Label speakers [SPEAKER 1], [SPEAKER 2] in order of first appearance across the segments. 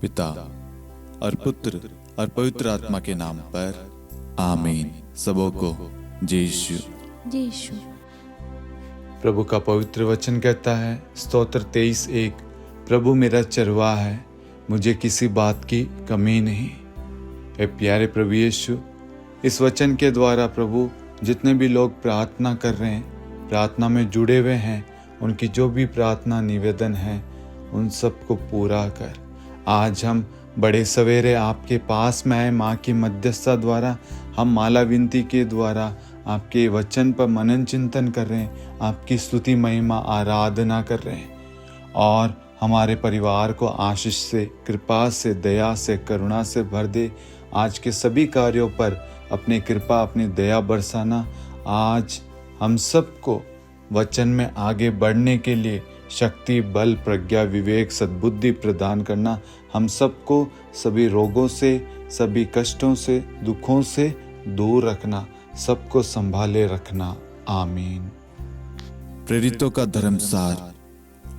[SPEAKER 1] पिता और पुत्र और पवित्र आत्मा के नाम पर आमीन। सबों को जय यीशु।
[SPEAKER 2] जय यीशु।
[SPEAKER 3] प्रभु का पवित्र वचन कहता है, स्तोत्र 23:1, प्रभु मेरा चरवाहा है, मुझे किसी बात की कमी नहीं। हे प्यारे प्रभु यीशु, इस वचन के द्वारा प्रभु जितने भी लोग प्रार्थना कर रहे हैं, प्रार्थना में जुड़े हुए हैं, उनकी जो भी प्रार्थना निवेदन है उन सबको पूरा कर। आज हम बड़े सवेरे आपके पास में आए, माँ की मध्यस्थता द्वारा हम माला विनती के द्वारा आपके वचन पर मनन चिंतन कर रहे हैं, आपकी स्तुति महिमा आराधना कर रहे हैं और हमारे परिवार को आशीष से, कृपा से, दया से, करुणा से भर दे। आज के सभी कार्यों पर अपनी कृपा, अपनी दया बरसाना। आज हम सबको वचन में आगे बढ़ने के लिए शक्ति, बल, प्रज्ञा, विवेक, सद्बुद्धि प्रदान करना। हम सबको सभी रोगों से, सभी कष्टों से, दुखों से दूर रखना, सबको संभाले रखना। आमीन।
[SPEAKER 1] प्रेरितों का धर्मसार।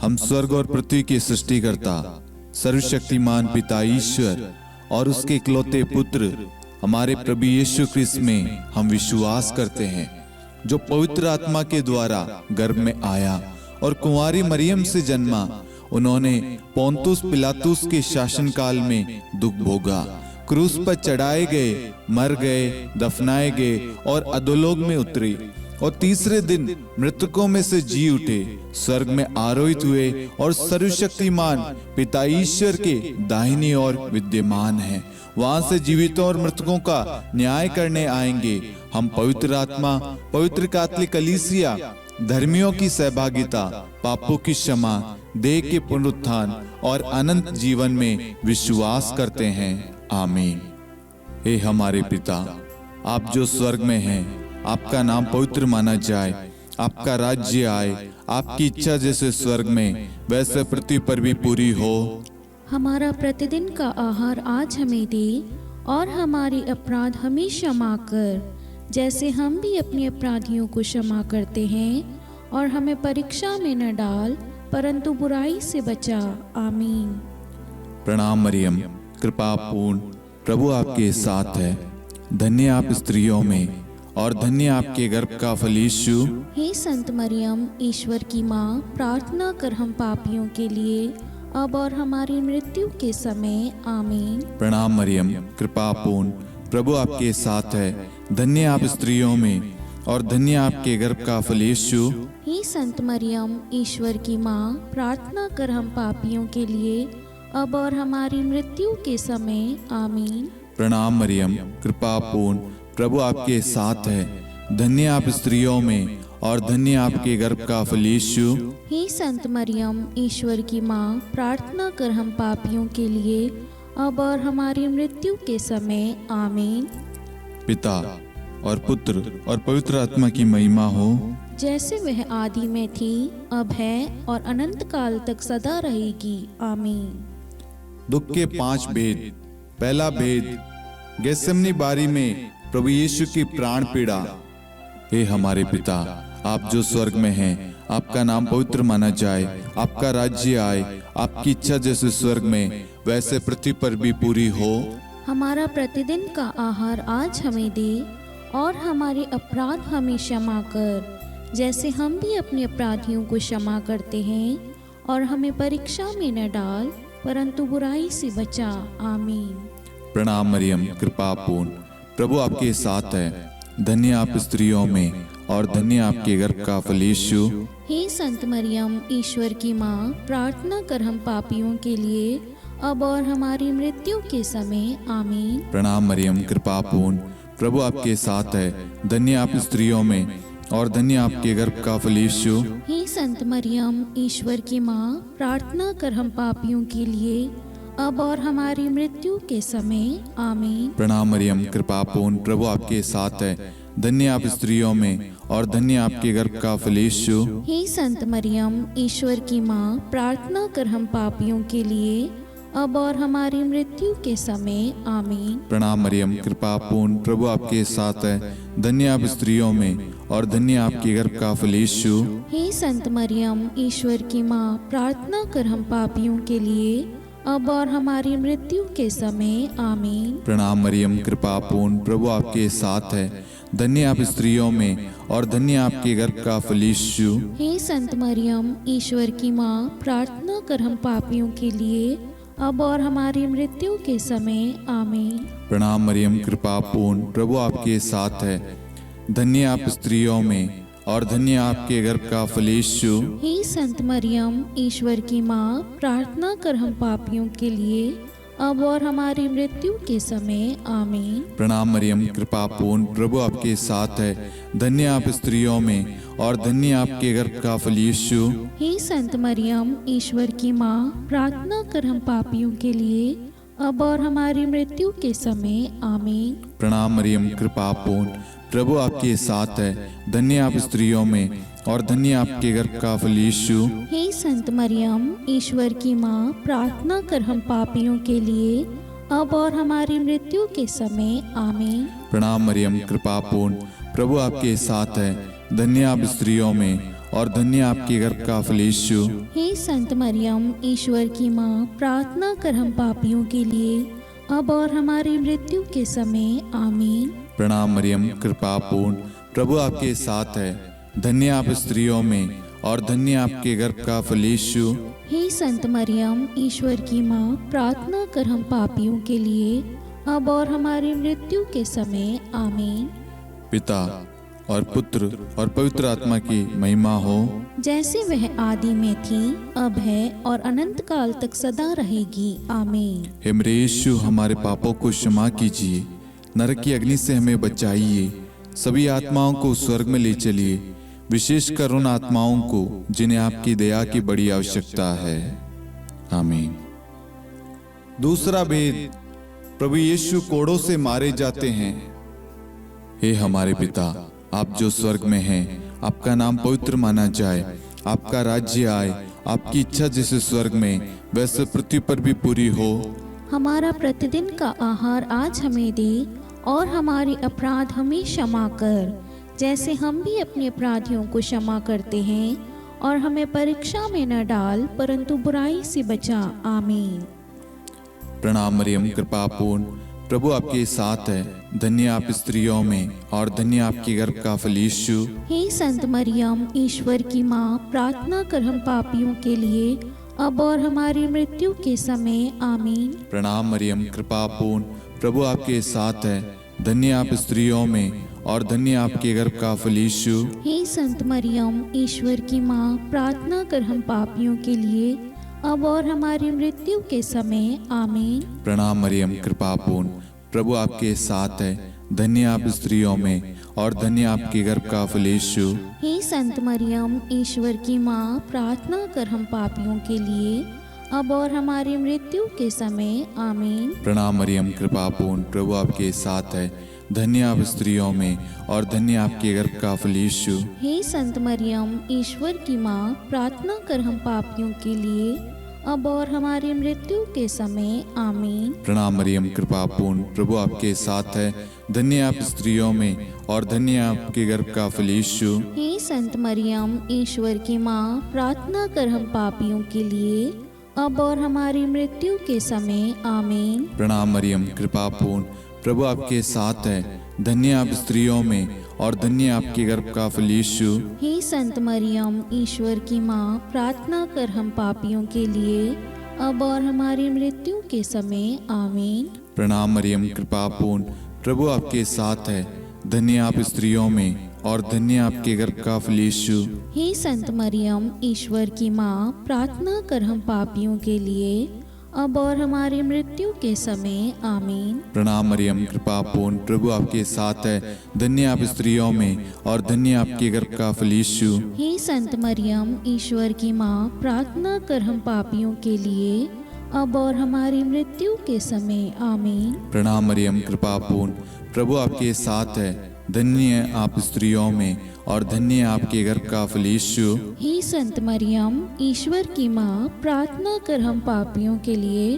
[SPEAKER 1] हम स्वर्ग और पृथ्वी के सृष्टिकर्ता, सर्वशक्तिमान पिता ईश्वर और उसके इकलौते पुत्र हमारे प्रभु यीशु ख्रिस्त में हम विश्वास करते हैं, जो पवित्र आत्मा के द्वारा गर्भ में आया और कुंवारी मरियम से जन्मा। उन्होंने पोंतुस पिलातुस के शासनकाल में दुख भोगा, क्रूस पर चढ़ाए गए, मर गए, दफनाए गए और अधोलोक में उतरे और तीसरे दिन मृतकों में से जी उठे, स्वर्ग में आरोहित हुए और सर्वशक्तिमान पिता ईश्वर के दाहिनी ओर विद्यमान हैं। वहां से जीवितों और मृतकों का न्याय करने आएंगे। हम पवित्र आत्मा, पवित्र कैथोलिक कलीसिया, धर्मियों की सहभागिता, पापों की क्षमा, देह के पुनरुत्थान और अनंत जीवन में विश्वास करते हैं। आमीन। हे हमारे पिता, आप जो स्वर्ग में हैं, आपका नाम पवित्र माना जाए, आपका राज्य आए, आपकी इच्छा जैसे स्वर्ग में वैसे पृथ्वी पर भी पूरी हो।
[SPEAKER 2] हमारा प्रतिदिन का आहार आज हमें दे और हमारे अपराध हमें क्षमा कर, जैसे हम भी अपने अपराधियों को क्षमा करते हैं, और हमें परीक्षा में न डाल परंतु बुराई से बचा। आमीन।
[SPEAKER 1] प्रणाम मरियम, कृपा पूर्ण, प्रभु आपके साथ है। धन्य आप स्त्रियों में और धन्य आपके गर्भ का फल यीशु।
[SPEAKER 2] हे संत मरियम, ईश्वर की माँ, प्रार्थना कर हम पापियों के लिए अब और हमारी मृत्यु के समय। आमीन।
[SPEAKER 1] प्रणाम मरियम, कृपा पूर्ण, प्रभु आपके साथ है। धन्य आप स्त्रियों में और धन्य आपके गर्भ का फल यीशु।
[SPEAKER 2] हे संत मरियम, ईश्वर की माँ, प्रार्थना कर हम पापियों के लिए अब और हमारी मृत्यु के समय। आमीन।
[SPEAKER 1] प्रणाम मरियम, कृपा पूर्ण, प्रभु आपके साथ है। धन्य आप स्त्रियों में और धन्य आपके गर्भ का फल यीशु।
[SPEAKER 2] हे संत मरियम, ईश्वर की माँ, प्रार्थना कर हम पापियों के लिए अब और हमारी मृत्यु के समय। आमीन।
[SPEAKER 1] पिता और पुत्र और पवित्र आत्मा की महिमा हो,
[SPEAKER 2] जैसे वह आदि में थी, अब है और अनंत काल तक सदा रहेगी। आमीन।
[SPEAKER 1] दुख के 5 भेद। पहला भेद, गेत्सेमनी बारी में प्रभु यीशु की प्राण पीड़ा। हे हमारे पिता, आप जो स्वर्ग में हैं, आपका नाम पवित्र माना जाए, आपका राज्य आए, आपकी इच्छा जैसे स्वर्ग में वैसे पृथ्वी पर भी पूरी हो।
[SPEAKER 2] हमारा प्रतिदिन का आहार आज हमें दे और हमारे अपराध हमें क्षमा कर, जैसे हम भी अपने अपराधियों को क्षमा करते हैं, और हमें परीक्षा में न डाल परंतु बुराई से बचा। आमीन।
[SPEAKER 1] प्रणाम मरियम, कृपा पूर्ण, प्रभु आपके साथ है। धन्य आप स्त्रियों में और धन्य आपके गर्भ का फल यीशु।
[SPEAKER 2] हे संत मरियम, ईश्वर की माँ, प्रार्थना कर हम पापियों के लिए अब और हमारी मृत्यु के समय। आमीन।
[SPEAKER 1] प्रणाम मरियम, कृपा पूर्ण, प्रभु आपके साथ है। धन्य आप स्त्रियों में और धन्य आपके गर्भ का फल यीशु।
[SPEAKER 2] हे संत मरियम, ईश्वर की माँ, प्रार्थना कर हम पापियों के लिए अब और हमारी मृत्यु के समय। आमीन।
[SPEAKER 1] प्रणाम मरियम, कृपा पूर्ण, प्रभु आपके साथ है। धन्य आप स्त्रियों में और धन्य आपके गर्भ का फल यीशु।
[SPEAKER 2] हे संत मरियम, ईश्वर की माँ, प्रार्थना कर हम पापियों के लिए अब और हमारी मृत्यु के समय। आमीन।
[SPEAKER 1] प्रणाम मरियम, कृपा पूर्ण, प्रभु आपके साथ है। धन्य आप स्त्रियों में और धन्य आपके गर्भ का फल यीशु।
[SPEAKER 2] हे संत मरियम, ईश्वर की माँ, प्रार्थना कर हम पापियों के लिए अब और हमारी मृत्यु के समय आमीन।
[SPEAKER 1] प्रणाम मरियम, कृपा पूर्ण, प्रभु आपके साथ है। धन्य आप स्त्रियों में और धन्य आपके गर्भ का फल यीशु।
[SPEAKER 2] हे संत मरियम, ईश्वर की माँ, प्रार्थना कर हम पापियों के लिए, अब और हमारी मृत्यु के समय आमीन।
[SPEAKER 1] प्रणाम मरियम, कृपा पूर्ण, प्रभु आपके साथ है। धन्य आप स्त्रियों में और धन्य आपके गर्भ का फल यीशु।
[SPEAKER 2] हे संत मरियम, ईश्वर की माँ, प्रार्थना कर हम पापियों के लिए, अब और हमारी मृत्यु के समय आमीन।
[SPEAKER 1] प्रणाम मरियम, कृपा पूर्ण, प्रभु आपके साथ है। धन्य आप स्त्रियों में और धन्य आपके गर्भ का फल यीशु।
[SPEAKER 2] हे संत मरियम, ईश्वर की माँ, प्रार्थना कर हम पापियों के लिए, अब और हमारी मृत्यु के समय आमीन।
[SPEAKER 1] प्रणाम मरियम, कृपा पूर्ण, प्रभु आपके साथ है। धन्य आप स्त्रियों में और धन्य आपके गर्भ का फल यीशु।
[SPEAKER 2] हे संत मरियम, ईश्वर की माँ, प्रार्थना कर हम पापियों के लिए, अब और हमारी मृत्यु के समय आमीन।
[SPEAKER 1] प्रणाम मरियम, कृपा पूर्ण, प्रभु आपके साथ है। धन्य आप स्त्रियों में और धन्य आपके गर्भ का फल यीशु।
[SPEAKER 2] हे संत मरियम, ईश्वर की माँ, प्रार्थना कर हम पापियों के लिए, अब और हमारी मृत्यु के समय आमीन।
[SPEAKER 1] प्रणाम मरियम, कृपा पूर्ण, प्रभु आपके साथ है। धन्य आप स्त्रियों में और धन्य आपके गर्भ का फल यीशु।
[SPEAKER 2] हे संत मरियम, ईश्वर की माँ, प्रार्थना कर हम पापियों के लिए, अब और हमारी मृत्यु के समय आमीन।
[SPEAKER 1] पिता और पुत्र और पवित्र आत्मा की महिमा हो,
[SPEAKER 2] जैसे वह आदि में थी, अब है और अनंत काल तक सदा रहेगी आमीन।
[SPEAKER 1] हे मेरे यीशु, हमारे पापों को क्षमा कीजिए, नरक की अग्नि से हमें बचाइए, सभी आत्माओं को स्वर्ग में ले चलिए, विशेषकर उन आत्माओं को जिन्हें आपकी दया की बड़ी आवश्यकता है। आमीन। दूसरा भेद, प्रभु यीशु कोड़ों से मारे जाते हैं। हे हमारे पिता, आप जो स्वर्ग में हैं, आपका नाम पवित्र माना जाए, आपका राज्य आए, आपकी इच्छा जैसे स्वर्ग में वैसे पृथ्वी पर भी पूरी हो।
[SPEAKER 2] हमारा प्रतिदिन का आहार आज हमें दे, और हमारे अपराध हमें क्षमा कर, जैसे हम भी अपने अपराधियों को क्षमा करते हैं, और हमें परीक्षा में न डाल, परंतु बुराई से बचा। आमीन।
[SPEAKER 1] प्रणाम मरियम, कृपा पूर्ण, प्रभु आपके साथ है। धन्य आप स्त्रियों में और धन्य आपके गर्भ का फल यीशु।
[SPEAKER 2] हे संत मरियम, ईश्वर की माँ, प्रार्थना कर हम पापियों के लिए, अब और हमारी मृत्यु के समय आमीन।
[SPEAKER 1] प्रणाम मरियम, कृपा पूर्ण, प्रभु आपके साथ है। धन्य आप स्त्रियों में और धन्य आपके गर्भ का फल यीशु।
[SPEAKER 2] हे संत मरियम, ईश्वर की माँ, प्रार्थना कर हम पापियों के लिए, अब और हमारी मृत्यु के समय आमीन।
[SPEAKER 1] प्रणाम मरियम, कृपा पूर्ण, प्रभु आपके साथ है। धन्य आप स्त्रियों में और धन्य आपके गर्भ का फल यीशु।
[SPEAKER 2] हे संत मरियम, ईश्वर की माँ, प्रार्थना कर हम पापियों के लिए, अब और हमारी मृत्यु के समय आमीन।
[SPEAKER 1] प्रणाम मरियम, कृपा पूर्ण, प्रभु आपके साथ है। धन्य आप स्त्रियों में और धन्य आपके गर्भ का फल यीशु।
[SPEAKER 2] हे संत मरियम, ईश्वर की माँ, प्रार्थना कर हम पापियों के लिए, अब और हमारी मृत्यु के समय आमीन।
[SPEAKER 1] प्रणाम मरियम, कृपा पूर्ण, प्रभु आपके साथ है। धन्य आप स्त्रियों में और धन्य आपके गर्भ का फल यीशु।
[SPEAKER 2] हे संत मरियम, ईश्वर की माँ, प्रार्थना कर हम पापियों के लिए, अब और हमारी मृत्यु के समय आमीन।
[SPEAKER 1] प्रणाम मरियम, कृपा पूर्ण, प्रभु आपके साथ है। धन्य आप स्त्रियों में और धन्य आपके गर्भ का फल यीशु।
[SPEAKER 2] हे संत मरियम, ईश्वर की माँ, प्रार्थना कर हम पापियों के लिए, अब और हमारी मृत्यु के समय आमीन।
[SPEAKER 1] प्रणाम मरियम, कृपा पूर्ण, प्रभु आपके साथ है। धन्य आप स्त्रियों में और धन्य आपके गर्भ का फल यीशु।
[SPEAKER 2] हे संत मरियम, ईश्वर की माँ, प्रार्थना कर हम पापियों के लिए, अब और हमारी मृत्यु के समय आमीन।
[SPEAKER 1] प्रणाम मरियम, कृपा पूर्ण, प्रभु आपके साथ है। धन्य आप स्त्रियों में और धन्य आपके गर्भ का फल यीशु।
[SPEAKER 2] हे संत मरियम, ईश्वर की माँ, प्रार्थना कर हम पापियों के लिए, अब और हमारी मृत्यु के समय आमीन।
[SPEAKER 1] प्रणाम मरियम, कृपा पूर्ण, प्रभु आपके साथ है। धन्य आप स्त्रियों में और धन्य आपके गर्भ का फल यीशु।
[SPEAKER 2] हे संत मरियम, ईश्वर की माँ, प्रार्थना कर हम पापियों के लिए,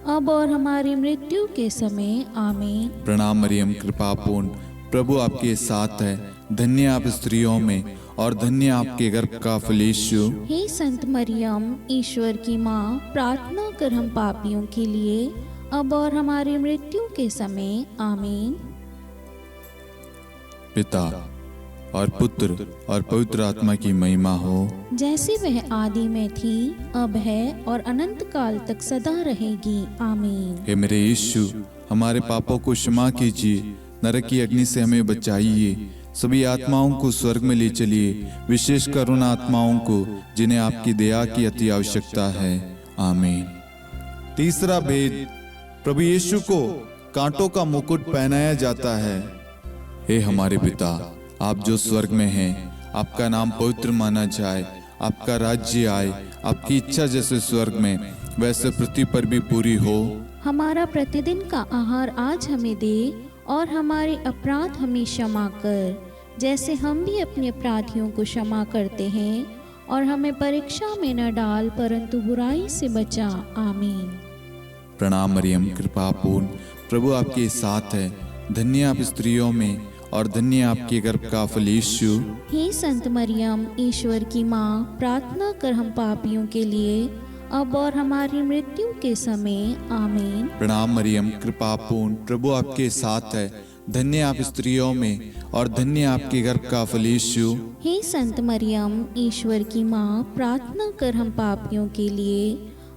[SPEAKER 2] अब और हमारी मृत्यु के समय आमीन।
[SPEAKER 1] प्रणाम मरियम, कृपा पूर्ण, प्रभु आपके साथ है। धन्य आप स्त्रियों में और धन्य आपके गर्भ का फल यीशु।
[SPEAKER 2] हे संत मरियम, ईश्वर की माँ, प्रार्थना कर हम पापियों के लिए, अब और हमारी मृत्यु के समय। आमीन।
[SPEAKER 1] पिता और पुत्र और पवित्र आत्मा की महिमा हो,
[SPEAKER 2] जैसे वह आदि में थी, अब है और अनंत काल तक सदा रहेगी। आमीन।
[SPEAKER 1] हे मेरे यीशु, हमारे पापों को क्षमा कीजिए, नरक की अग्नि से हमें बचाइए, सभी आत्माओं को स्वर्ग में ले चलिए, विशेषकर उन आत्माओं को जिन्हें आपकी दया की अति आवश्यकता है। आमीन। तीसरा भेद, प्रभु यीशु को कांटों का मुकुट पहनाया जाता है। हे हमारे पिता, आप जो स्वर्ग में हैं, आपका नाम पवित्र माना जाए, आपका राज्य आए, आपकी इच्छा जैसे स्वर्ग में वैसे पृथ्वी पर भी पूरी हो।
[SPEAKER 2] हमारा प्रतिदिन का आहार आज हमें दे, और हमारे अपराध हमें क्षमा कर, जैसे हम भी अपने अपराधियों को क्षमा करते हैं, और हमें परीक्षा में न डाल, परंतु बुराई से बचा। आमीन।
[SPEAKER 1] प्रणाम मरियम, कृपा पूर्ण, प्रभु आपके साथ है, धन्य आप स्त्रियों में और धन्य आपके गर्भ का फल यीशु।
[SPEAKER 2] हे संत मरियम, ईश्वर की माँ, प्रार्थना कर हम पापियों के लिए, अब और हमारी मृत्यु के समय। आमीन।
[SPEAKER 1] प्रणाम मरियम, कृपा पूर्ण, प्रभु आपके साथ है, धन्य आप स्त्रियों में और धन्य आपके गर्भ का फल यीशु।
[SPEAKER 2] हे संत मरियम, ईश्वर की माँ, प्रार्थना कर हम पापियों के लिए,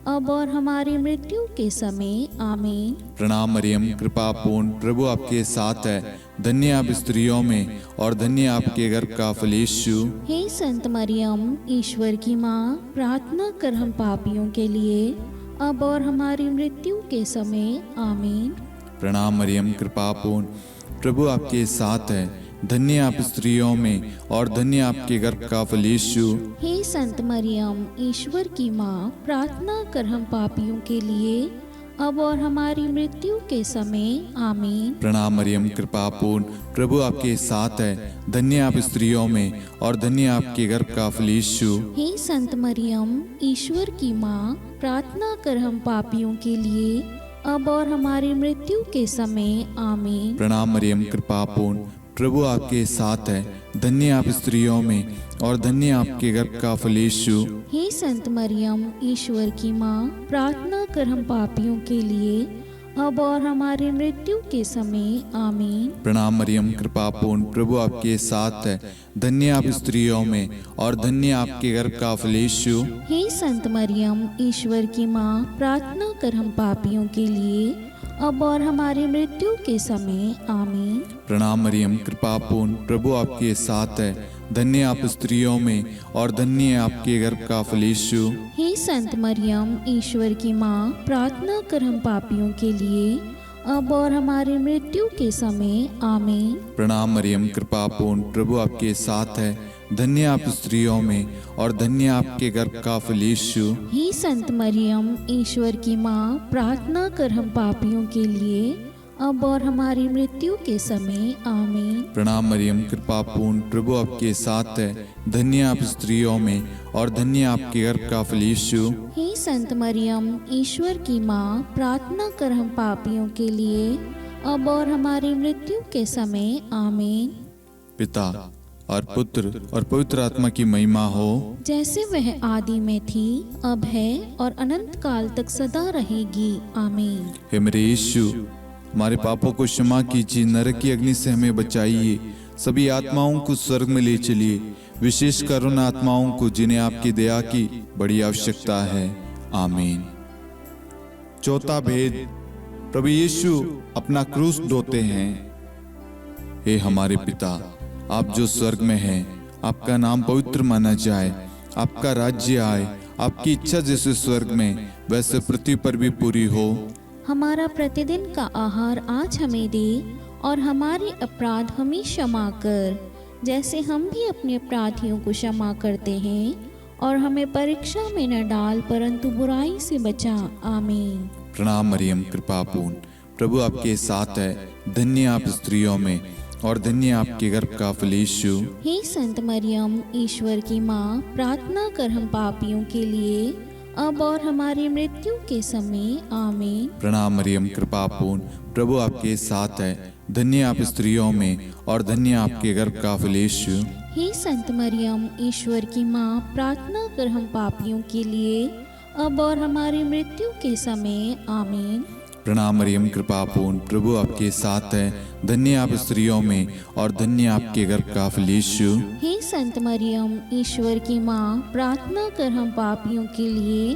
[SPEAKER 2] अब और हमारी मृत्यु के समय। आमीन।
[SPEAKER 1] प्रणाम मरियम, कृपा पूर्ण, प्रभु आपके साथ है, धन्य आप स्त्रियों में और धन्य आपके गर्भ का फल यीशु।
[SPEAKER 2] हे संत मरियम, ईश्वर की माँ, प्रार्थना कर हम पापियों के लिए, अब और हमारी मृत्यु के समय। आमीन।
[SPEAKER 1] प्रणाम मरियम, कृपा पूर्ण, प्रभु आपके साथ है, धन्य आप स्त्रियों में और धन्य आपके गर्भ का फल यीशु।
[SPEAKER 2] हे संत मरियम, ईश्वर की माँ, प्रार्थना कर हम पापियों के लिए, अब और हमारी मृत्यु के समय। आमीन।
[SPEAKER 1] प्रणाम मरियम, कृपा पूर्ण, प्रभु आपके साथ है, धन्य आप स्त्रियों में और धन्य आपके गर्भ का फल यीशु।
[SPEAKER 2] हे संत मरियम, ईश्वर की माँ, प्रार्थना कर हम पापियों के लिए, अब और हमारी मृत्यु के समय। आमीन।
[SPEAKER 1] प्रणाम मरियम, कृपा पूर्ण, प्रभु आपके साथ है, धन्य आप स्त्रियों में और धन्य आपके गर्भ का फल यीशु।
[SPEAKER 2] हे संत मरियम, ईश्वर की माँ, प्रार्थना कर हम पापियों के लिए, अब और हमारी मृत्यु के समय। आमीन।
[SPEAKER 1] प्रणाम मरियम, कृपा पूर्ण, प्रभु आपके साथ है, धन्य आप स्त्रियों में और धन्य आपके गर्भ का फल यीशु।
[SPEAKER 2] हे संत मरियम, ईश्वर की माँ, प्रार्थना कर हम पापियों के लिए, अब और हमारी मृत्यु के समय। आमीन।
[SPEAKER 1] प्रणाम मरियम, कृपा पूर्ण, प्रभु आपके साथ है, धन्य आप स्त्रियों में और धन्य आपके गर्भ का फल यीशु।
[SPEAKER 2] हे संत मरियम, ईश्वर की माँ, प्रार्थना कर हम पापियों के लिए, अब और हमारी मृत्यु के समय। आमीन।
[SPEAKER 1] प्रणाम मरियम, कृपा पूर्ण, प्रभु आपके साथ है, धन्य आप स्त्रियों में और धन्य आपके गर्भ का फल यीशु।
[SPEAKER 2] हे संत मरियम, ईश्वर की माँ, प्रार्थना कर हम पापियों के लिए, अब और हमारी मृत्यु के समय। आमीन।
[SPEAKER 1] प्रणाम मरियम, कृपा पूर्ण, प्रभु आपके साथ है, धन्य आप स्त्रियों में और धन्य आपके गर्भ का फल यीशु।
[SPEAKER 2] हे संत मरियम, ईश्वर की माँ, प्रार्थना कर हम पापियों के लिए, अब और हमारी मृत्यु के समय। आमीन।
[SPEAKER 1] पिता और पुत्र और पवित्र आत्मा की महिमा हो,
[SPEAKER 2] जैसे वह आदि में थी, अब है और अनंत काल तक सदा रहेगी। आमीन।
[SPEAKER 1] हे मेरे यीशु, हमारे पापों को क्षमा कीजिए, नरक की अग्नि से हमें बचाइए, सभी आत्माओं को स्वर्ग में ले चलिए, विशेषकर उन आत्माओं को जिन्हें आपकी दया की बड़ी आवश्यकता है। आमीन। चौथा भेद, प्रभु यीशु अपना क्रूस ढोते हैं। हे हमारे पिता, आप जो स्वर्ग में हैं, आपका नाम पवित्र माना जाए, आपका राज्य आए, आपकी इच्छा जैसे स्वर्ग में वैसे पृथ्वी पर भी पूरी हो।
[SPEAKER 2] हमारा प्रतिदिन का आहार आज हमें दे, और हमारे अपराध हमें क्षमा कर, जैसे हम भी अपने अपराधियों को क्षमा करते हैं, और हमें परीक्षा में न डाल, परंतु बुराई से बचा। आमीन।
[SPEAKER 1] प्रणाम मरियम, कृपा पूर्ण, प्रभु आपके साथ है, धन्य आप स्त्रियों में और धन्य आपके गर्भ का फल यीशु।
[SPEAKER 2] हे संत मरियम, ईश्वर की माँ, प्रार्थना कर हम पापियों के लिए, अब और हमारी मृत्यु के समय आमीन।
[SPEAKER 1] प्रणाम मरियम, कृपा पूर्ण, प्रभु आपके साथ है। धन्य आप स्त्रियों में और धन्य आपके गर्भ का फल यीशु।
[SPEAKER 2] हे संत मरियम, ईश्वर की माँ, प्रार्थना कर हम पापियों के लिए अब और हमारी मृत्यु के समय आमीन।
[SPEAKER 1] प्रणाम मरियम, कृपा पूर्ण, प्रभु आपके साथ है। धन्य आप स्त्रियों में और धन्य आपके गर्भ का फल यीशु।
[SPEAKER 2] हे संत मरियम, ईश्वर की माँ, प्रार्थना कर हम पापियों के लिए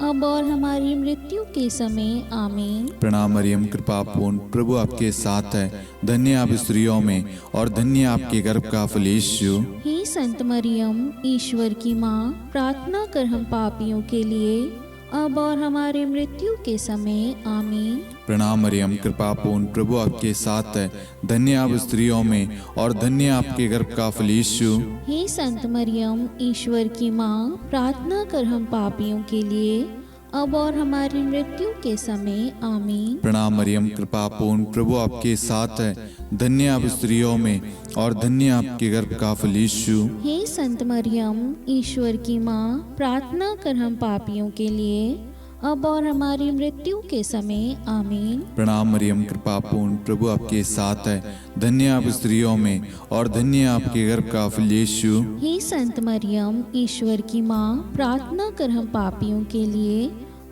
[SPEAKER 2] अब और हमारी मृत्यु के समय आमीन।
[SPEAKER 1] प्रणाम मरियम, कृपा पूर्ण, प्रभु आपके साथ है। धन्य आप स्त्रियों में और धन्य आपके गर्भ का फल यीशु।
[SPEAKER 2] हे संत मरियम, ईश्वर की माँ, प्रार्थना कर हम पापियों के लिए अब और हमारी मृत्यु के समय आमीन।
[SPEAKER 1] प्रणाम मरियम, कृपा पूर्ण, प्रभु आपके साथ है। धन्य आप स्त्रियों में और धन्य आपके गर्भ का फल यीशु।
[SPEAKER 2] हे संत मरियम, ईश्वर की माँ, प्रार्थना कर हम पापियों के लिए अब और हमारी मृत्यु के समय आमीन।
[SPEAKER 1] प्रणाम मरियम, कृपा पूर्ण, प्रभु आपके साथ है। धन्य आप स्त्रियों में और धन्य आपके गर्भ का फल यीशु।
[SPEAKER 2] हे संत मरियम, ईश्वर की माँ, प्रार्थना कर हम पापियों के लिए अब और हमारी मृत्यु के समय आमीन।
[SPEAKER 1] प्रणाम मरियम, कृपा पूर्ण, प्रभु आपके साथ है। धन्य आप स्त्रियों में और धन्य आपके गर्भ का फल यीशु।
[SPEAKER 2] हे संत मरियम, ईश्वर की माँ, प्रार्थना कर हम पापियों के लिए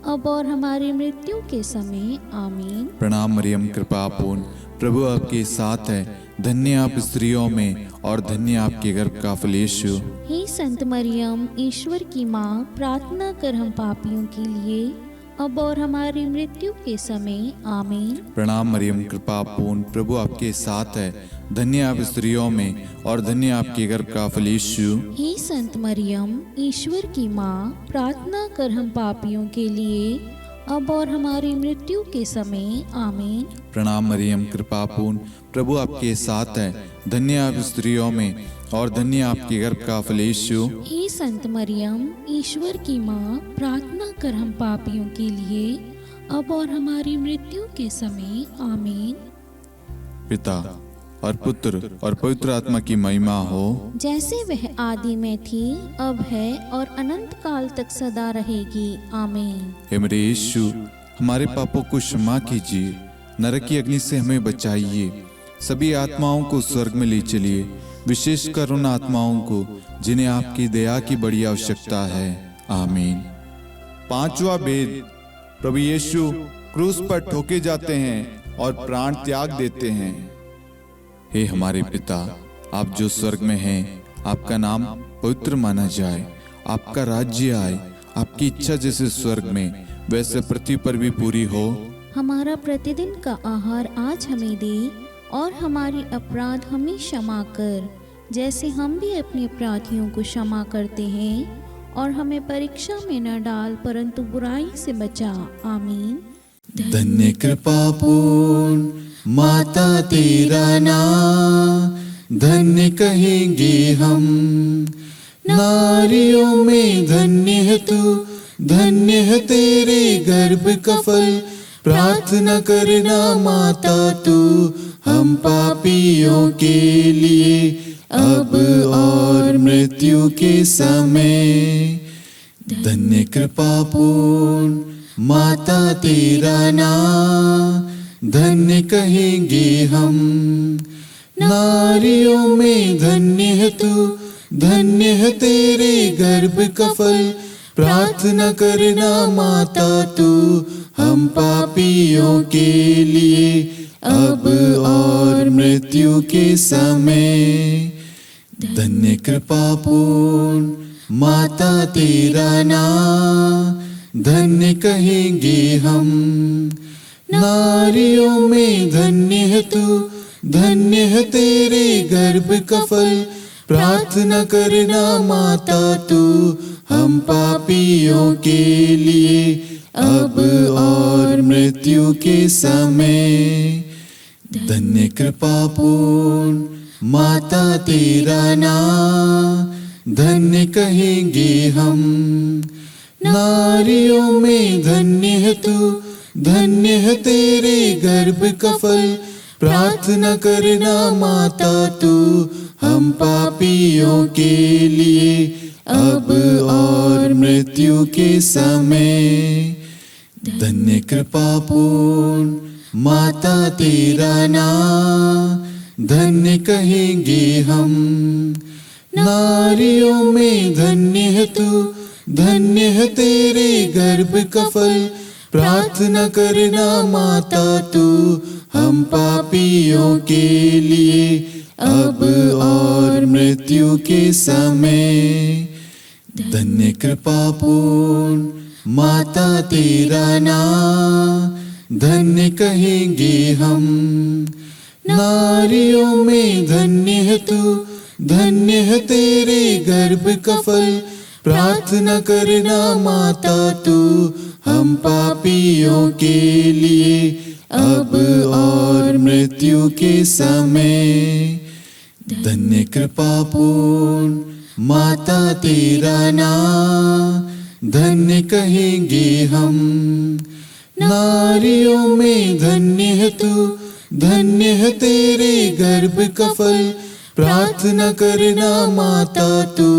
[SPEAKER 2] अब और हमारी मृत्यु के समय आमीन।
[SPEAKER 1] प्रणाम मरियम, कृपा पूर्ण, प्रभु आपके साथ है। धन्य आप स्त्रियों में और धन्य आपके गर्भ का फल यीशु।
[SPEAKER 2] हे संत मरियम, ईश्वर की माँ, प्रार्थना कर हम पापियों के लिए अब और हमारी मृत्यु के समय आमीन।
[SPEAKER 1] प्रणाम मरियम, कृपा पूर्ण, प्रभु आपके साथ है। धन्य आप स्त्रियों में और धन्य आपके गर्भ का फल यीशु।
[SPEAKER 2] हे संत मरियम, ईश्वर की माँ, प्रार्थना कर हम पापियों के लिए अब और हमारी मृत्यु के समय आमीन।
[SPEAKER 1] प्रणाम मरियम, कृपा पूर्ण, प्रभु आपके साथ है। धन्य आप स्त्रियों में और धन्य आपके गर्भ का फल यीशु।
[SPEAKER 2] हे संत मरियम, ईश्वर की माँ, प्रार्थना कर हम पापियों के लिए अब और हमारी मृत्यु के समय आमीन।
[SPEAKER 1] पिता और पुत्र और पवित्र आत्मा की महिमा हो,
[SPEAKER 2] जैसे वह आदि में थी, अब है और अनंत काल तक सदा रहेगी आमीन।
[SPEAKER 1] हे मेरे यीशु, हमारे पापों को क्षमा कीजिए, नरक की अग्नि से हमें बचाइए, सभी आत्माओं को स्वर्ग में ले चलिए, विशेषकर उन आत्माओं को जिन्हें आपकी दया की बड़ी आवश्यकता है। आमीन। पांचवा भेद, प्रभु यीशु क्रूस पर ठोके जाते हैं और प्राण त्याग देते हैं। हे हमारे पिता, आप जो स्वर्ग में हैं, आपका नाम पवित्र माना जाए, आपका राज्य आए, आपकी इच्छा जैसे स्वर्ग में वैसे पृथ्वी पर भी पूरी हो।
[SPEAKER 2] हमारा प्रतिदिन का आहार आज हमें दे और हमारी अपराध हमें क्षमा कर, जैसे हम भी अपने अपराधियों को क्षमा करते हैं, और हमें परीक्षा में न डाल परंतु बुराई से बचा। आमीन।
[SPEAKER 1] धन्य कृपा पूर्ण माता तेरा नाम, धन्य कहेंगे हम, नारियों में धन्य है तू, धन्य है तेरे गर्भ का फल। प्रार्थना करना माता तू हम पापियों के लिए, अब और मृत्यु के समय। धन्य कृपा पूर्ण माता तेरा नाम, धन्य कहेंगे हम, नारियों में धन्य है तू, धन्य है तेरे गर्भ का फल। प्रार्थना करना माता तू हम पापियों के लिए, अब और मृत्यु के समय। धन्य कृपा पूर्ण माता तेरा नाम, धन्य कहेंगे हम, नारियों में धन्य है तू, धन्य है तेरे गर्भ का फल। प्रार्थना करना माता तू हम पापियों के लिए, अब और मृत्यु के समय। धन्य कृपा पूर्ण माता तेरा नाम, धन्य कहेंगे हम, नारियों में धन्य है तू, धन्य है तेरे गर्भ का फल। प्रार्थना करना माता तू हम पापियों के लिए, अब और मृत्यु के समय। धन्य कृपा पूर्ण माता तेरा नाम, धन्य कहेंगे हम। नारियों में धन्य है तू, धन्य है तेरे गर्भ का फल। प्रार्थना करना माता तू हम पापियों के लिए, अब और मृत्यु के समय। धन्य कृपा पूर्ण माता तेरा नाम, धन्य कहेंगे हम। नारियों में धन्य है तू, धन्य है तेरे गर्भ का फल। प्रार्थना करना माता तू हम पापियों के लिए, अब और मृत्यु के समय। धन्य कृपा पूर्ण माता तेरा नाम, धन्य कहेंगे हम। नारियों में धन्य है तू, धन्य है तेरे गर्भ का फल। प्रार्थना करना माता तू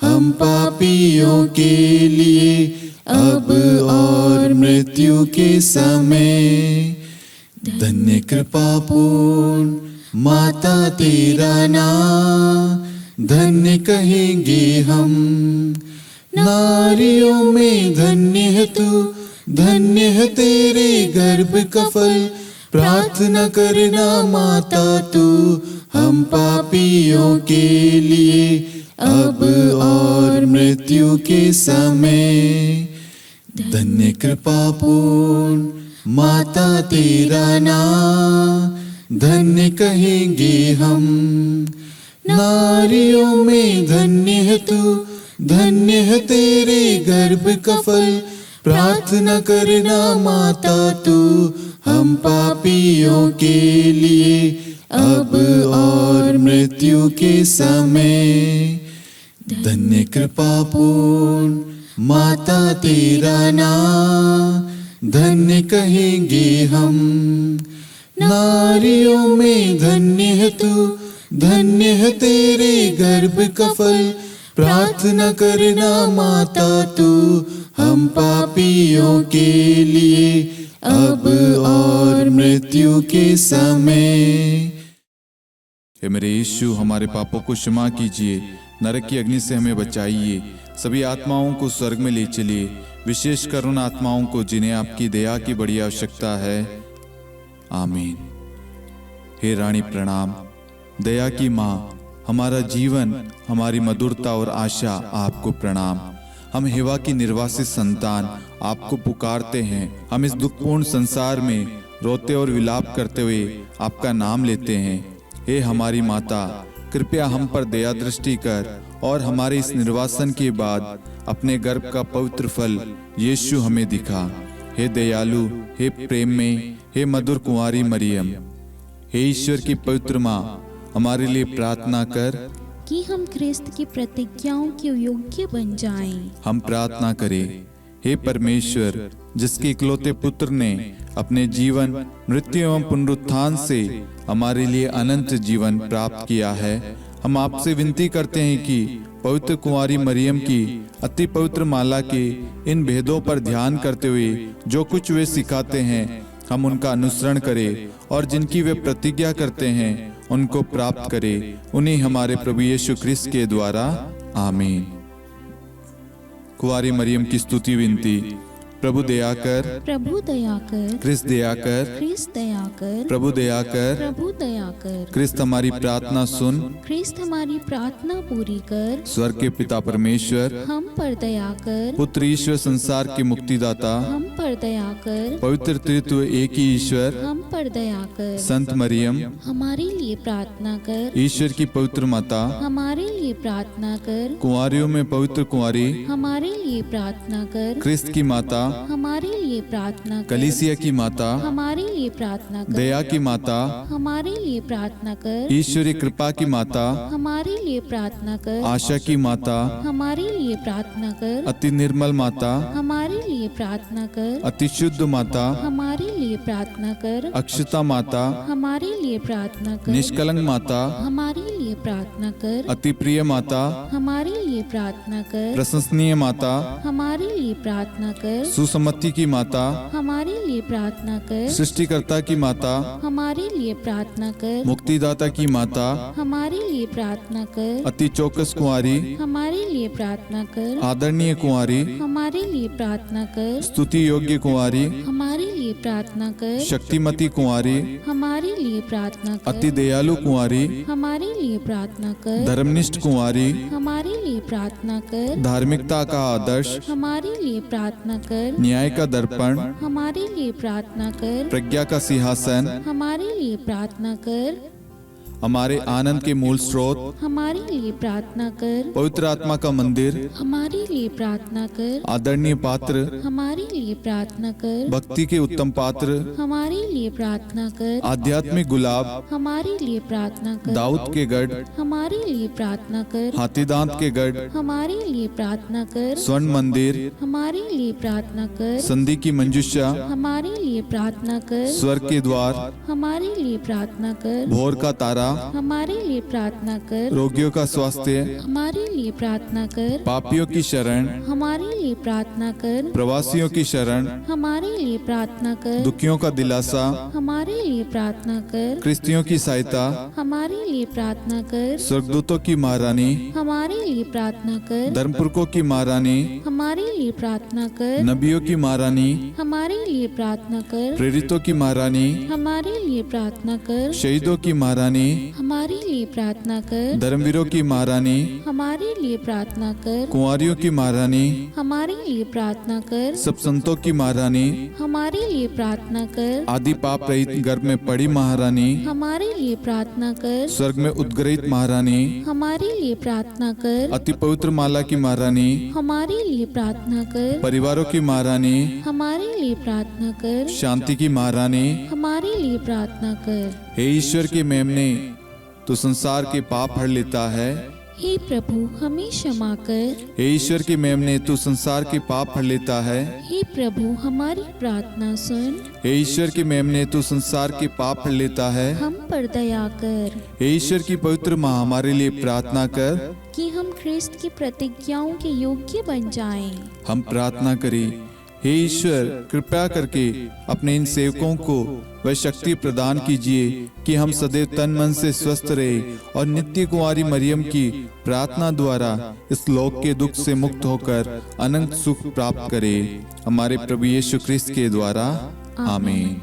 [SPEAKER 1] हम पापियों के लिए, अब और मृत्यु के समय। धन्य कृपा पूर्ण माता तेरा नाम, धन्य कहेंगे हम। नारियों में धन्य है तू, धन्य है तेरे गर्भ का फल। प्रार्थना करना माता तू हम पापियों के लिए, अब और मृत्यु के समय। धन्य कृपा पूर्ण माता तेरा नाम, धन्य कहेंगे हम। नारियों में धन्य है तू, धन्य है तेरे गर्भ का फल। प्रार्थना करना माता तू हम पापियों के लिए, अब और मृत्यु के समय। धन्य कृपा पूर्ण माता तेरा नाम, धन्य कहेंगे हम। नारियों में धन्य है तू, धन्य है तेरे गर्भ का फल। प्रार्थना करना माता तू हम पापियों के लिए, अब और मृत्यु के समय।
[SPEAKER 3] हे मेरे यीशु, हमारे पापों को क्षमा कीजिए, नरक की अग्नि से हमें बचाइए, सभी आत्माओं को स्वर्ग में ले चलिए, विशेषकर उन आत्माओं को जिन्हें आपकी दया की बड़ी आवश्यकता है। आमीन। हे रानी प्रणाम, दया की माँ, हमारा जीवन, हमारी मधुरता और आशा आपको प्रणाम। हम हेवा की निर्वासित संतान आपको पुकारते हैं। हम इस दुखपूर्ण संसार में रोते और विलाप करते हुए आपका नाम लेते हैं। हे हमारी माता, कृपया हम पर दया दृष्टि कर और हमारे इस निर्वासन के बाद अपने गर्भ का पवित्र फल यीशु हमें दिखा। हे दयालु, हे प्रेम में, हे मधुर कुंवारी मरियम, हे ईश्वर की पवित्र माँ, हमारे लिए प्रार्थना कर
[SPEAKER 2] कि हम ख्रिस्त की प्रतिज्ञाओं के योग्य बन जाएं।
[SPEAKER 3] हम प्रार्थना करें। हे परमेश्वर, जिसके इकलौते पुत्र ने अपने जीवन, मृत्यु एवं पुनरुत्थान से हमारे लिए अनंत जीवन प्राप्त किया है, हम आपसे विनती करते हैं कि पवित्र कुंवारी मरियम की अति पवित्र माला के इन भेदों पर ध्यान करते हुए जो कुछ वे सिखाते हैं, हम उनका अनुसरण करें और जिनकी वे प्रतिज्ञा करते हैं उनको प्राप्त करें। उन्हीं हमारे प्रभु यीशु ख्रिस्त के द्वारा। आमीन। कुंवारी मरियम की स्तुति विनती। प्रभु दया कर,
[SPEAKER 2] प्रभु दया कर,
[SPEAKER 3] ख्रिस्त दया कर,
[SPEAKER 2] ख्रिस्त दया कर,
[SPEAKER 3] प्रभु दया कर,
[SPEAKER 2] प्रभु दया कर।
[SPEAKER 3] ख्रिस्त हमारी प्रार्थना सुन,
[SPEAKER 2] ख्रिस्त हमारी प्रार्थना पूरी कर।
[SPEAKER 3] स्वर्ग के पिता परमेश्वर,
[SPEAKER 2] हम पर दया कर।
[SPEAKER 3] पुत्र ईश्वर संसार के मुक्तिदाता,
[SPEAKER 2] हम पर दया कर।
[SPEAKER 3] पवित्र त्रित्व एक ही ईश्वर,
[SPEAKER 2] हम पर दया कर।
[SPEAKER 3] संत मरियम,
[SPEAKER 2] हमारे लिए प्रार्थना कर।
[SPEAKER 3] ईश्वर की पवित्र माता,
[SPEAKER 2] हमारे लिए प्रार्थना कर।
[SPEAKER 3] कुंवारियों में पवित्र कुंवारी,
[SPEAKER 2] हमारे लिए प्रार्थना कर।
[SPEAKER 3] ख्रिस्त की माता,
[SPEAKER 2] हमारे लिए प्रार्थना कर।
[SPEAKER 3] कलीसिया की माता,
[SPEAKER 2] हमारे लिए प्रार्थना कर।
[SPEAKER 3] दया की माता,
[SPEAKER 2] हमारे लिए प्रार्थना कर।
[SPEAKER 3] ईश्वरी कृपा की माता,
[SPEAKER 2] हमारे लिए प्रार्थना कर।
[SPEAKER 3] आशा की माता,
[SPEAKER 2] हमारे लिए प्रार्थना कर।
[SPEAKER 3] अति निर्मल माता,
[SPEAKER 2] हमारे लिए प्रार्थना कर।
[SPEAKER 3] अति शुद्ध माता,
[SPEAKER 2] हमारे लिए प्रार्थना कर।
[SPEAKER 3] अक्षता माता,
[SPEAKER 2] हमारे लिए प्रार्थना कर।
[SPEAKER 3] निष्कलंक माता,
[SPEAKER 2] हमारे लिए लिए प्रार्थना कर।
[SPEAKER 1] अति प्रिय माता,
[SPEAKER 2] हमारे लिए प्रार्थना कर।
[SPEAKER 1] प्रशंसनीय माता,
[SPEAKER 2] हमारे लिए प्रार्थना कर।
[SPEAKER 1] सुसम्मति की माता,
[SPEAKER 2] हमारे लिए प्रार्थना कर।
[SPEAKER 1] सृष्टिकर्ता की माता,
[SPEAKER 2] हमारे लिए प्रार्थना कर।
[SPEAKER 1] मुक्तिदाता की माता,
[SPEAKER 2] हमारे लिए प्रार्थना कर।
[SPEAKER 1] अति चौकस कुंवारी,
[SPEAKER 2] हमारे लिए प्रार्थना कर।
[SPEAKER 1] आदरणीय कुंवारी,
[SPEAKER 2] हमारे लिए प्रार्थना कर।
[SPEAKER 1] स्तुति योग्य कुंवारी,
[SPEAKER 2] हमारे लिए प्रार्थना कर।
[SPEAKER 1] शक्तिमती कुंवारी,
[SPEAKER 2] हमारे लिए प्रार्थना कर।
[SPEAKER 1] अति दयालु कुंवारी,
[SPEAKER 2] हमारे लिए प्रार्थना कर।
[SPEAKER 1] धर्मनिष्ठ कुंवारी,
[SPEAKER 2] हमारे लिए प्रार्थना कर।
[SPEAKER 1] धार्मिकता का आदर्श,
[SPEAKER 2] हमारे लिए प्रार्थना कर।
[SPEAKER 1] न्याय का दर्पण,
[SPEAKER 2] हमारे लिए प्रार्थना कर।
[SPEAKER 1] प्रज्ञा का सिंहासन,
[SPEAKER 2] हमारे लिए प्रार्थना कर।
[SPEAKER 1] हमारे आनंद के मूल स्रोत,
[SPEAKER 2] हमारे लिए प्रार्थना कर।
[SPEAKER 1] पवित्र आत्मा का मंदिर,
[SPEAKER 2] हमारे लिए प्रार्थना कर।
[SPEAKER 1] आदरणीय पात्र,
[SPEAKER 2] हमारे लिए प्रार्थना कर।
[SPEAKER 1] भक्ति के उत्तम पात्र,
[SPEAKER 2] हमारे लिए प्रार्थना कर।
[SPEAKER 1] आध्यात्मिक गुलाब,
[SPEAKER 2] हमारे लिए प्रार्थना कर।
[SPEAKER 1] दाऊद के गढ़,
[SPEAKER 2] हमारे लिए प्रार्थना कर।
[SPEAKER 1] हाथीदांत के गढ़,
[SPEAKER 2] हमारे लिए प्रार्थना कर।
[SPEAKER 1] स्वर्ण मंदिर,
[SPEAKER 2] हमारे लिए प्रार्थना कर।
[SPEAKER 1] संधि की मंजुषा,
[SPEAKER 2] हमारे लिए प्रार्थना कर।
[SPEAKER 1] स्वर्ग के द्वार,
[SPEAKER 2] हमारे लिए प्रार्थना कर।
[SPEAKER 1] भोर का तारा,
[SPEAKER 2] हमारे लिए प्रार्थना कर।
[SPEAKER 1] रोगियों का स्वास्थ्य,
[SPEAKER 2] हमारे लिए प्रार्थना कर।
[SPEAKER 1] पापियों की शरण,
[SPEAKER 2] हमारे लिए प्रार्थना कर।
[SPEAKER 1] प्रवासियों की शरण,
[SPEAKER 2] हमारे लिए प्रार्थना कर।
[SPEAKER 1] दुखियों का दिलासा,
[SPEAKER 2] हमारे लिए प्रार्थना कर।
[SPEAKER 1] क्रिस्तियों की सहायता,
[SPEAKER 2] हमारे लिए प्रार्थना कर।
[SPEAKER 1] स्वर्गदूतों की महारानी,
[SPEAKER 2] हमारे लिए प्रार्थना कर।
[SPEAKER 1] धर्मपुरखों की महारानी,
[SPEAKER 2] हमारे लिए प्रार्थना कर।
[SPEAKER 1] नबियों की महारानी,
[SPEAKER 2] हमारे लिए प्रार्थना कर।
[SPEAKER 1] प्रेरितों की महारानी,
[SPEAKER 2] हमारे लिए प्रार्थना कर।
[SPEAKER 1] शहीदों की महारानी,
[SPEAKER 2] हमारे लिए प्रार्थना कर।
[SPEAKER 1] धर्मवीरों की महारानी,
[SPEAKER 2] हमारे लिए प्रार्थना कर।
[SPEAKER 1] कुंवारियों की महारानी,
[SPEAKER 2] हमारे लिए प्रार्थना कर।
[SPEAKER 1] सब संतों की महारानी,
[SPEAKER 2] हमारे लिए प्रार्थना कर।
[SPEAKER 1] आदि पाप रहित गर्भ में पड़ी महारानी,
[SPEAKER 2] हमारे लिए प्रार्थना कर।
[SPEAKER 1] स्वर्ग में उद्गृहित महारानी,
[SPEAKER 2] हमारे लिए प्रार्थना कर।
[SPEAKER 1] अति पवित्र माला की महारानी,
[SPEAKER 2] हमारे लिए प्रार्थना कर।
[SPEAKER 1] परिवारों की महारानी,
[SPEAKER 2] हमारे लिए प्रार्थना कर।
[SPEAKER 1] शांति की महारानी,
[SPEAKER 2] हमारे लिए प्रार्थना कर।
[SPEAKER 1] हे ईश्वर के मेमने, तो संसार के पाप हर लेता है।
[SPEAKER 2] हे प्रभु हमें क्षमा कर।
[SPEAKER 1] हे ईश्वर के मेमने, तू संसार के पाप हर लेता है।
[SPEAKER 2] हे प्रभु हमारी प्रार्थना सुन।
[SPEAKER 1] हे ईश्वर के मेमने, तू संसार के पाप हर लेता है।
[SPEAKER 2] हम पर दया कर
[SPEAKER 1] हे ईश्वर की पवित्र माँ, हमारे लिए प्रार्थना कर।
[SPEAKER 2] कि हम ख्रिस्त की प्रतिज्ञाओं के योग्य बन जाएं।
[SPEAKER 1] हम प्रार्थना करें, हे ईश्वर कृपया करके अपने इन सेवकों को वह शक्ति प्रदान कीजिए कि हम सदैव तन मन से स्वस्थ रहे और नित्य कुंवारी मरियम की प्रार्थना द्वारा इस लोक के दुख से मुक्त होकर अनंत सुख प्राप्त करें। हमारे प्रभु यीशु ख्रिस्त के द्वारा आमीन।